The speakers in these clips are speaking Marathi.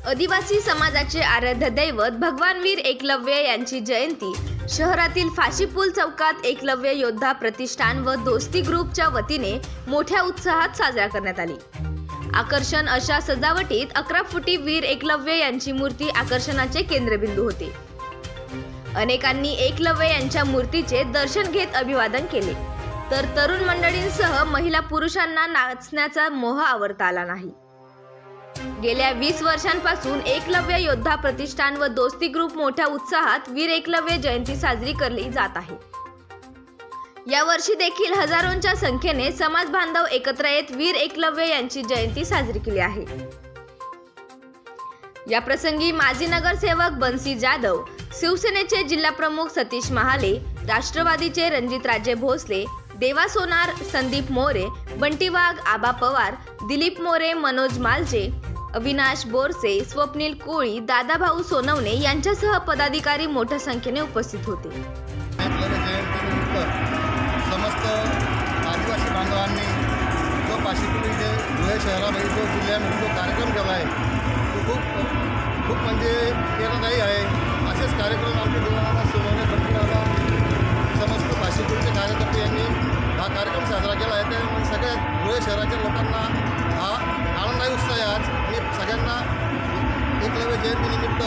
आदिवासी समाजाचे आराध्य दैवत भगवान वीर एकलव्य यांची जयंती शहरातील फाशीपूल चौकात एकलव्य योद्धा प्रतिष्ठान व दोस्ती ग्रुपच्या वतीने मोठ्या उत्साहात साजरा करण्यात आली। आकर्षण अशा सजावटीत 11 फुटी वीर एकलव्य यांची मूर्ती आकर्षणाचे केंद्रबिंदू होते। अनेकांनी एकलव्य यांच्या मूर्तीचे दर्शन घेत अभिवादन केले, तर तरुण मंडळींसह महिला पुरुषांना नाचण्याचा मोह आवरता आला नाही। गेल्या 20 वर्षांपासून एकलव्य योद्धा प्रतिष्ठान व दोस्ती ग्रुप मोठ्या उत्साहात वीर एकलव्य जयंती साजरी केली जात आहे। या वर्षी देखील हजारोंच्या संख्येने समाज बांधव एकत्र येत वीर एकलव्य यांची जयंती साजरी केली आहे। या प्रसंगी माजी नगरसेवक बन्सी जाधव, शिवसेनेचे जिल्हा प्रमुख सतीश महाले, राष्ट्रवादीचे रणजितराजे भोसले, देवा सोनार, संदीप मोरे, बंटी वाघ, आबा पवार, दिलीप मोरे, मनोज मालजे, अविनाश बोरसे, स्वप्नील कोळी, दादाभाऊ सोनवणे यांच्यासह पदाधिकारी मोठ्या संख्येने उपस्थित होते। समस्त आदिवासी बांधवांनी जो फाशीपूल इथे धुळे शहरामध्ये जो जिल्ह्यामध्ये जो कार्यक्रम केला आहे तो खूप म्हणजे प्रेरणादायी आहे। असेच कार्यक्रम आमच्या देवाला सोनवणे कंपनीला समस्त फाशीपूलचे कार्यकर्ते यांनी हा कार्यक्रम साजरा केला आहे। त्यामुळे सगळ्या धुळे शहराच्या लोकांना हा आनंदायी उत्साह आहे। आज मी सगळ्यांना एकलव्य जयंतीनिमित्त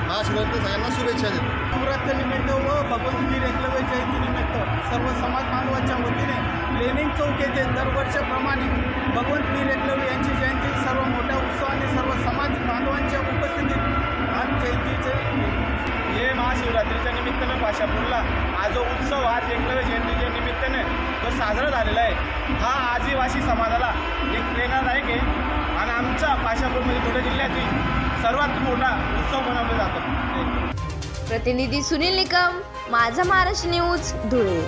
महाशिवरात्री सगळ्यांना शुभेच्छा देतो। शिवरात्रीनिमित्त व भगवान वीर एकलव्य जयंतीनिमित्त सर्व समाज बांधवांच्या वतीने लेनिंग चौक येथे दरवर्षीप्रमाणे भगवान वीर एकलव्य यांची जयंती सर्व मोठ्या उत्साहाने सर्व समाज बांधवांच्या उपस्थितीत आज जयंतीचे हे महाशिवरात्रीच्या निमित्तानं फाशापूरला हा जो उत्सव आज एकलव्य जयंतीच्या निमित्ताने जो साजरा झालेला आहे हा आदिवासी समाजाला एक प्रेरणादायक आहे आणि आमच्या फाशापूरमध्ये धुळे जिल्ह्यातील सर्वात मोठा उत्सव मनवला जातो। प्रतिनिधी सुनील निकम, माझा महाराष्ट्र न्यूज, धुळे।